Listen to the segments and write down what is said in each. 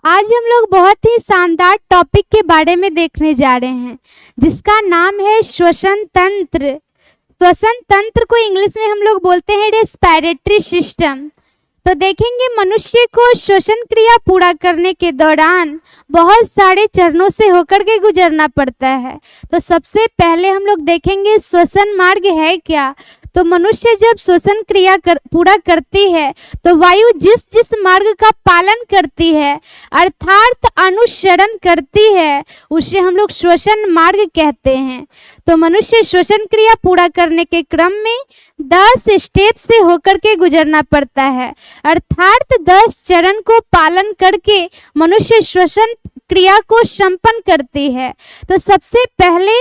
आज हम लोग बहुत ही शानदार टॉपिक के बारे में देखने जा रहे हैं जिसका नाम है श्वसन तंत्र। श्वसन तंत्र को इंग्लिश में हम लोग बोलते हैं रेस्पिरेटरी सिस्टम। तो देखेंगे मनुष्य को श्वसन क्रिया पूरा करने के दौरान बहुत सारे चरणों से होकर के गुजरना पड़ता है। तो सबसे पहले हम लोग देखेंगे श्वसन मार्ग है क्या। तो मनुष्य जब श्वसन क्रिया पूरा करती है तो वायु जिस जिस मार्ग का पालन करती है अर्थात अनुसरण करती है उसे हम लोग श्वसन मार्ग कहते हैं। तो मनुष्य श्वसन क्रिया पूरा करने के क्रम में 10 स्टेप से होकर के गुजरना पड़ता है, अर्थात 10 चरण को पालन करके मनुष्य श्वसन क्रिया को संपन्न करती है। तो सबसे पहले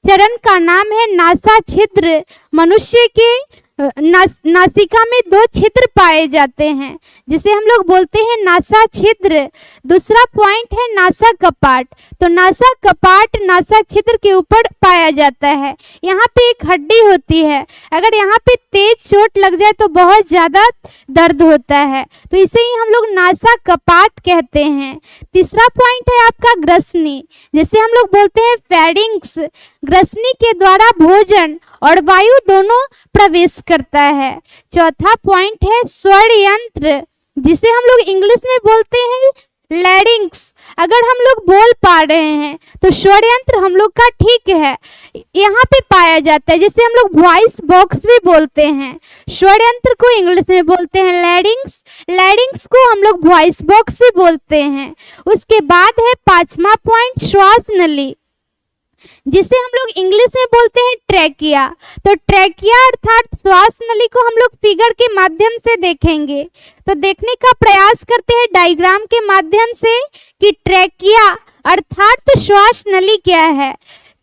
चरण का नाम है नासा छिद्र। मनुष्य के नासिका में 2 छिद्र पाए जाते हैं जिसे हम लोग बोलते हैं नासा छिद्र। दूसरा पॉइंट है नासा कपाट। तो नासा कपाट नासा छिद्र के ऊपर पाया जाता है। यहाँ पे एक हड्डी होती है, अगर यहाँ पे तेज चोट लग जाए तो बहुत ज़्यादा दर्द होता है, तो इसे ही हम लोग नासा कपाट कहते हैं। तीसरा पॉइंट है आपका ग्रसनी, जिसे हम लोग बोलते हैं फेरिंक्स। ग्रसनी के द्वारा भोजन और वायु दोनों प्रवेश करता है। चौथा पॉइंट है स्वर यंत्र, जिसे हम लोग इंग्लिश में बोलते हैं लैरिंक्स। अगर हम लोग बोल पा रहे हैं तो स्वर यंत्र हम लोग का ठीक है, यहाँ पे पाया जाता है, जिसे हम लोग वॉइस बॉक्स भी बोलते हैं। स्वर यंत्र को इंग्लिश में बोलते हैं लैरिंक्स, लैरिंक्स को हम लोग वॉइस बॉक्स भी बोलते हैं। उसके बाद है 5वां पॉइंट श्वास नली, जिसे हम लोग इंग्लिश में बोलते हैं ट्रैकिया। तो ट्रैकिया अर्थात श्वास नली को हम लोग फिगर के माध्यम से देखेंगे। तो देखने का प्रयास करते हैं डायग्राम के माध्यम से कि ट्रैकिया अर्थात श्वास नली क्या है।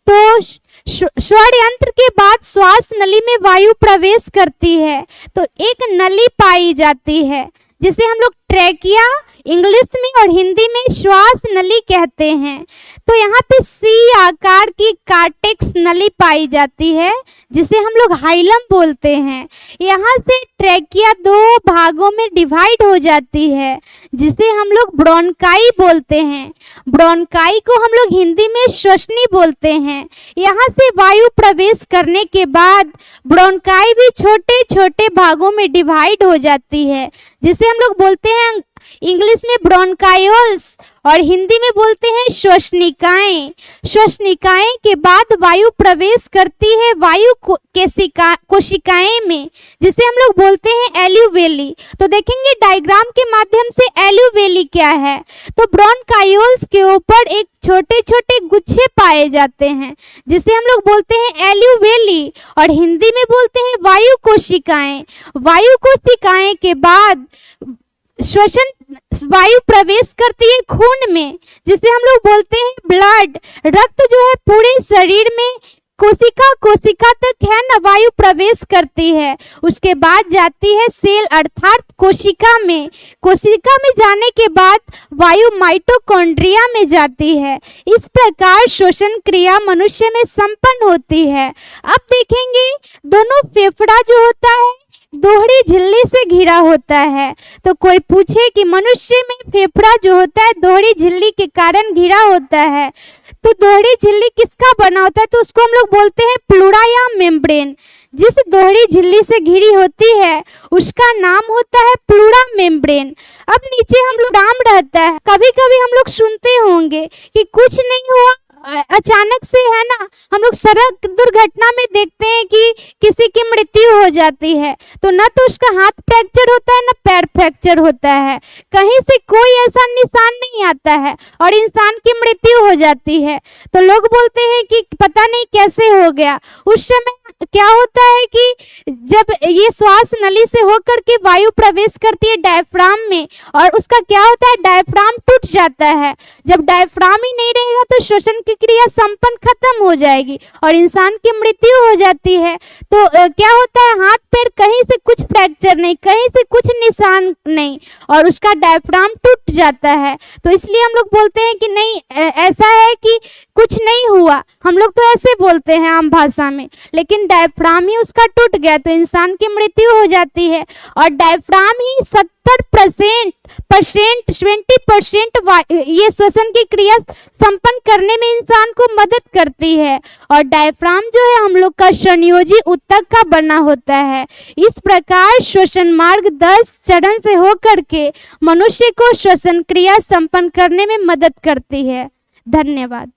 तो स्वर यंत्र के बाद श्वास नली में वायु प्रवेश करती है तो एक नली पाई जाती है जिसे हम लोग ट्रैकिया इंग्लिश में और हिंदी में श्वास नली कहते हैं। तो यहाँ पे सी आकार की कार्टेक्स नली पाई जाती है जिसे हम लोग हाइलम बोलते हैं। यहाँ से ट्रैकिया 2 भागों में डिवाइड हो जाती है जिसे हम लोग ब्रोंकाई बोलते हैं। ब्रोंकाई को हम लोग हिंदी में श्वसनी बोलते हैं। यहाँ से वायु प्रवेश करने के बाद ब्रोंकाई भी छोटे छोटे भागों में डिवाइड हो जाती है जिसे हम लोग बोलते हैं इंग्लिश में ब्रोंकायोल्स और हिंदी में बोलते हैं श्वसनिकाएं। श्वसनिकाएं के बाद वायु प्रवेश करती है वायु कोशिकाएं में जिसे हम लोग बोलते हैं एल्यूवेली। तो देखेंगे डायग्राम के माध्यम से एल्यूवेली क्या है। तो ब्रोंकायोल्स के ऊपर एक छोटे छोटे गुच्छे पाए जाते हैं जिसे हम लोग बोलते हैं एल्यूवेली और हिंदी में बोलते हैं वायु कोशिकाएं। वायु कोशिकाएं के बाद श्वसन वायु प्रवेश करती है खून में जिसे हम लोग बोलते हैं ब्लड। रक्त जो है पूरे शरीर में कोशिका तक है ना वायु प्रवेश करती है। उसके बाद जाती है सेल अर्थात कोशिका में। कोशिका में जाने के बाद वायु माइटोकॉन्ड्रिया में जाती है। इस प्रकार श्वसन क्रिया मनुष्य में संपन्न होती है। अब देखेंगे दोनों फेफड़ा जो होता है दोहरी झिल्ली से घिरा होता है। तो कोई पूछे कि मनुष्य में फेफड़ा जो होता है दोहरी झिल्ली के कारण घिरा होता है, तो दोहरी झिल्ली किसका बना होता है, तो उसको हम लोग बोलते हैं प्लूरा या मेम्ब्रेन। जिस दोहरी झिल्ली से घिरी होती है उसका नाम होता है प्लूरा मेम्ब्रेन। अब नीचे हम लोग नाम रहता है। कभी कभी हम लोग सुनते होंगे कि कुछ नहीं हुआ, अचानक से है ना हम लोग सड़क दुर्घटना में देखते हैं कि किसी की मृत्यु हो जाती है, तो ना तो उसका हाथ फ्रैक्चर होता है ना पैर फ्रैक्चर होता है, कहीं से कोई ऐसा निशान नहीं आता है और इंसान की मृत्यु हो जाती है। तो लोग बोलते हैं कि पता नहीं कैसे हो गया। उस समय क्या होता है कि जब ये श्वास नली से होकर के वायु प्रवेश करती है डायफ्राम में और उसका क्या होता है डायफ्राम टूट जाता है। जब डायफ्राम ही नहीं रहेगा तो श्वसन की क्रिया संपन्न खत्म हो जाएगी और इंसान की मृत्यु हो जाती है। तो क्या होता है हाथ पैर कहीं से कुछ फ्रैक्चर नहीं, कहीं से कुछ निशान नहीं और उसका डायफ्राम टूट जाता है। तो इसलिए हम लोग बोलते हैं कि नहीं ऐसा है कि कुछ नहीं हुआ, हम लोग तो ऐसे बोलते हैं आम भाषा में, लेकिन डायफ्राम ही उसका टूट गया तो इंसान की मृत्यु हो जाती है। और डायफ्राम ही 70% 20% ये श्वसन की क्रिया संपन्न करने में इंसान को मदद करती है। और डायफ्राम जो है हम लोग का संयोजी ऊतक का बना होता है। इस प्रकार श्वसन मार्ग 10 चरण से होकर के मनुष्य को श्वसन क्रिया संपन्न करने में मदद करती है। धन्यवाद।